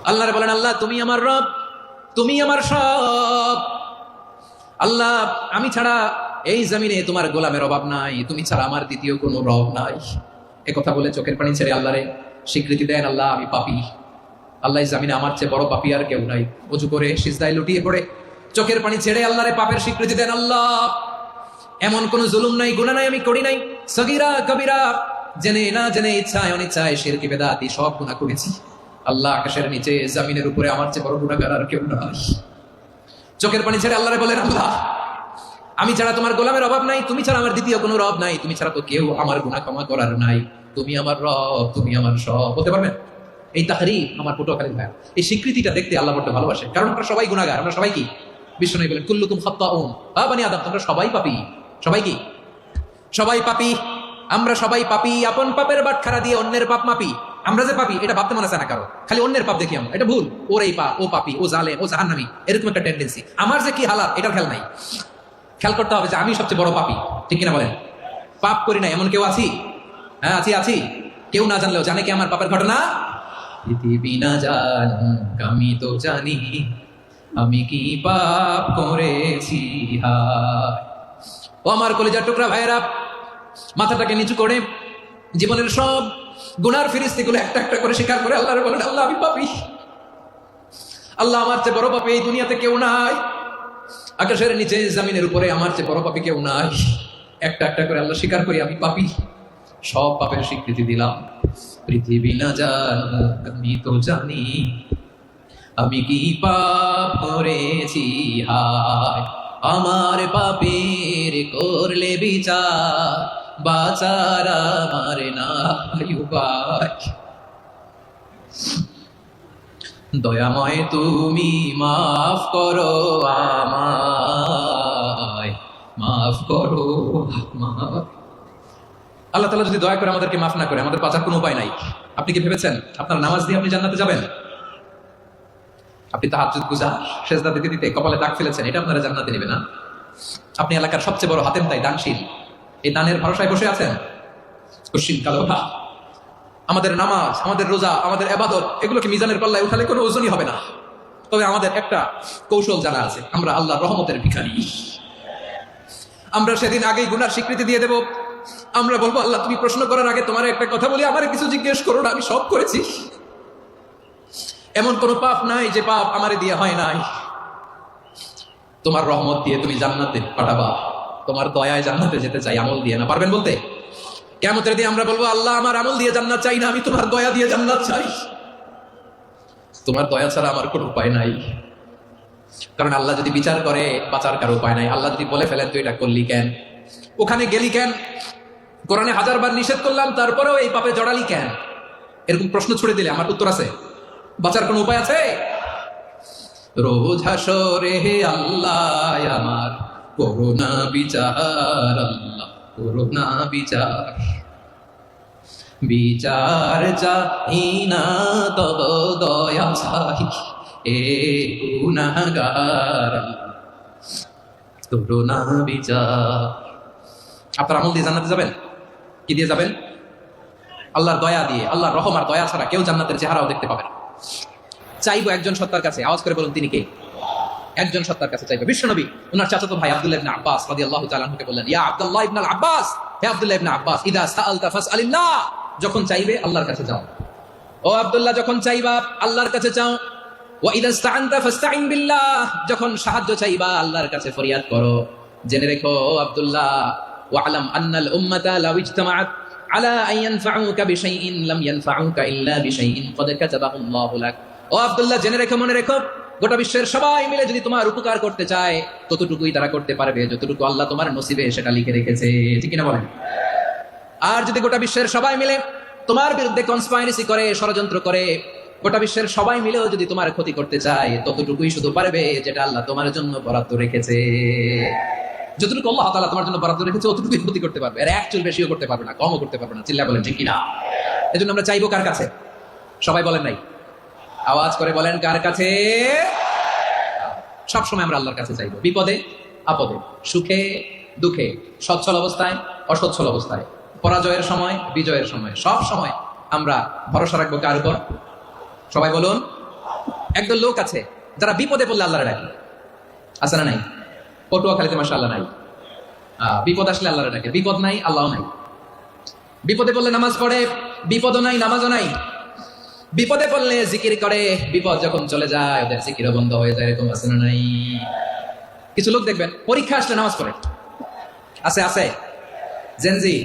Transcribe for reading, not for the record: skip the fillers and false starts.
আল্লাহরে বলেন, আল্লাহ তুমি আমার রব, তুমি আমার সব। আল্লাহ আমি ছাড়া এই জমিনে তোমার গোলামের অভাব নাই, তুমি ছাড়া আমার দ্বিতীয় কোনো রব নাই। একথা বলে চোখের পানি ছেড়ে আল্লাহরে স্বীকৃতি দেন, আল্লাহ আমি পাপী। আল্লাহ জামিনে আমার চেয়ে বড় পাপী আর কেউ নাই। ওযু করে সিজদায় লুটিয়ে পড়ে চোখের পানি ছেড়ে আল্লাহরে পাপের স্বীকৃতি দেন, আল্লাহ এমন কোন জুলুম নাই, গুনাহ নাই আমি করি নাই, সগীরা কবিরা জেনে না জেনে, ইচ্ছায় অনিচ্ছায়, শিরকি বিদআতি সব গুনাহ করেছি। আল্লাহ আকাশের নিচে জমিনের উপরে আমার চেয়ে বড় গুনাহগার আর কেউ নাই। চোখের পানি ছেড়ে আল্লাহরে বলেন, আল্লাহ আমি ছাড়া তোমার গোলামের অভাব নাই, তুমি ছাড়া আমার দ্বিতীয় কোনো রব নাই, তুমি ছাড়া তো কেউ আমার গুনাহ ক্ষমা করার নাই, তুমি আমার রব, তুমি আমার সব। বলতে পারবেন? এই তাহরিফ আমার পটুয়াখালীর ভাই, এই স্বীকৃতিটা দেখতে আল্লাহ বড় ভালোবাসে, কারণ আমরা সবাই গুনাহগার। আমরা সবাই কি? বিশ্বনবী বলেন কুল্লুকুম খাত্তাউন, বানি আদম তোমরা সবাই পাপী। সবাই কি? সবাই পাপী। আমরা সবাই পাপী। আপন পাপের বাটখারা দিয়ে অন্যের পাপ মাপি। আমরা যে পাপী এটা ভাবতে মনে আছে না কারো, খালি অন্যের পাপ দেখি আমরা, এটা ভুল। ওর এই পাপ, ও পাপী, ও জালেম, ও জাহান্নামী, এরকম একটা টেন্ডেন্সি। আমার যে কি হালাত এটার খেয়াল নাই। খেয়াল করতে হবে যে আমি সবচেয়ে বড় পাপী, ঠিক কিনা বলেন? পাপ করি না এমন কেউ আছি? হ্যাঁ আছি, আছি। কেউ না জানলেও জানে কি আমার পাপের ঘটনা? পৃথিবী না জানুক আমি তো জানি আমি কি পাপ করেছি। হায় ও আমার কলিজার টুকরা ভাইয়েরা, মাথাটাকে নিচু করে জীবনের সব গুনার ফিরিস্তিগুলো একটা একটা করে স্বীকার করে আল্লাহরে বলেন, আল্লাহ আমি পাপী। আল্লাহ আমার চেয়ে বড় পাপী এই দুনিয়াতে কেউ নাই, আকাশের নিচে জমিনের উপরে আমার চেয়ে বড় পাপী কেউ নাই। একটা একটা করে আল্লাহ স্বীকার করি আমি পাপী, সব পাপের স্বীকৃতি দিলাম। পৃথিবী না জানুক আমি তো জানি আমি কি পাপ করেছি। হায় আমার পাপের করলে বিচার, বাঁচার আমার নাই উপায়। দয়াময় তুমি মাফ করো আমায়, মাফ করো আমায়। আল্লাহ তাআলা যদি দয়া করে আমাদেরকে মাফ না করে, আমাদের বাঁচার কোনো উপায় নাই। আপনি কি ভেবেছেন আপনার নামাজ দিয়ে আপনি জান্নাতে যাবেন? আপনি তাহাজ্জুদ গুজার, সেজদা দিতে দিতে কপালে দাগ ফেলেছেন, এটা আপনারা জান্নাতে নেবে না। আপনি এলাকার সবচেয়ে বড় হাতেম তাই দানশীল, এই দানের ভরসায় বসে আছেন। কশিন কালোটা আমাদের নামাজ, আমাদের রোজা, আমাদের ইবাদত, এগুলোকে মিজানের পাল্লায় উঠালে কোনো ওজনই হবে না। তবে আমাদের একটা কৌশল জানা আছে, আমরা আল্লাহর রহমতের ভিখারি। আমরা সেদিন আগেই গুনার স্বীকৃতি দিয়ে দেব। আমরা বলবো, আল্লাহ তুমি প্রশ্ন করার আগে তোমার একটা কথা বলি, আমার কিছু জিজ্ঞেস করো না, আমি সব করেছি। এমন কোন পাপ নাই যে পাপ আমারে দিয়ে হয় নাই। তোমার রহমত দিয়ে তুমি জান্নাতে পাঠাবা, তোমার দয়ায় জান্নাতে যেতে চাই, আমল দিয়ে না। পারবেন বলতে? কিয়ামতের দিন আমরা বলবো, আল্লাহ আমার আমল দিয়ে জান্নাত চাই না, আমি তোমার দয়া দিয়ে জান্নাত চাই। তোমার দয়া ছাড়া আমার কোনো উপায় নাই। কারণ আল্লাহ যদি বিচার করে বাঁচার কারো উপায় নাই। আল্লাহ যদি বলে ফেলেন তুই এটা করলি কেন, ওখানে গেলি কেন, কোরআনে 1000 বার নিষেধ করলাম তারপরেও এই পাপে জড়ালি কেন, এরকম প্রশ্ন ছুড়ে দিলে আমার উত্তর আছে? বাঁচার কোনো উপায় আছে? রোজ হাসরে হে আল্লাহ আমার করুণা বিচার, আল্লাহ করুণা বিচার, বিচার চাই না তব দয়া চাই, এ গুনাহগার করুণা বিচার। আপনার আমল দিয়ে জান্নাতে যাবেন? কি দিয়ে যাবেন? আল্লাহর দয়া দিয়ে। আল্লাহর রহম আর দয়া ছাড়া কেউ জান্নাতের চেহারাও দেখতে পাবে না। চাইবো একজন সত্তার কাছে, আওয়াজ করে বলুন তিনি কে? একজন সত্তার কাছে চাইবো। বিশ্বনবী ওনার চাচাতো ভাই আব্দুল্লাহ ইবনে আব্বাস রাদিয়াল্লাহু তাআলা আনহুকে বললেন, ইয়া আব্দুল্লাহ ইবনে আব্বাস, হে আব্দুল্লাহ ইবনে আব্বাস, ইদা সাআলতা ফাসআলিল্লাহ, যখন চাইবে আল্লাহর কাছে যাও। ও আব্দুল্লাহ, যখন চাইবা আল্লাহর কাছে চাও। ওয়া ইদা ইসতাআনতা ফাসতাইন বিল্লাহ, যখন সাহায্য চাইবা আল্লাহর কাছে ফরিয়াদ করো। জেনে রেখো আব্দুল্লাহ, ওয়া আলাম আন্নাল উম্মাতা লাউ ইজতামাআত আলা আন ইয়ানফাউকা বিশাইইন লাম ইয়ানফাউকা ইল্লা বিশাইইন ক্বাদ কাতাবাহু আল্লাহু লাক। ও আব্দুল্লাহ, জেনে রেখো, মনে রেখো, গোটা বিশ্বের সবাই মিলে যদি তোমার উপকার করতে চায় ততটুকুই তারা করতে পারবে যতটুকু আল্লাহ তোমার নসিবে সেটা লিখে রেখেছে। ঠিক কিনা বলেন? আর যদি গোটা বিশ্বের সবাই মিলে তোমার বিরুদ্ধে কনস্পাইরেসি করে, ষড়যন্ত্র করে, গোটা বিশ্বের সবাই মিলেও যদি তোমার ক্ষতি করতে চায় ততটুকুই শুধু পারবে যেটা আল্লাহ তোমার জন্য বরাদ্দ রেখেছে। যতটুকু আল্লাহ তাআলা তোমার জন্য বরাদ্দ রেখেছে অতটুকুই ক্ষতি করতে পারবে, আর এক চুল বেশিও করতে পারবে না, কমও করতে পারবে না। চিল্লা বলেন ঠিক কিনা? এজন্য আমরা চাইবো কার কাছে? সবাই বলেন নাই, আওয়াজ করে বলেন কার কাছে? সবসময় আমরা আল্লাহর কাছে চাইবো, বিপদে আপদে, সুখে দুঃখে, সচ্ছল অবস্থায় অসচ্ছল অবস্থায়, পরাজয়ের সময় বিজয়ের সময়, সব সময় আমরা ভরসা রাখবো কার উপর? সবাই বলুন একদল লোক আছে যারা বিপদে পড়লে আল্লাহরে ডাকে, আছে না নাই? পটুয়াখালীতে মাশাআল্লাহ নাই। বিপদ আসলে আল্লাহরে ডাকে, বিপদ নাই আল্লাহ নাই। বিপদে পড়লে নামাজ পড়ে, বিপদও নাই নামাজও নাই। বিপদে পড়লে জিকির করে, বিপদ যখন চলে যায় ওদের জিকিরও বন্ধ হয়ে যায়। এরকম আছে না নাই? কিছু লোক দেখবেন পরীক্ষা আসলে নামাজ পড়ে, আছে আছে জেনজি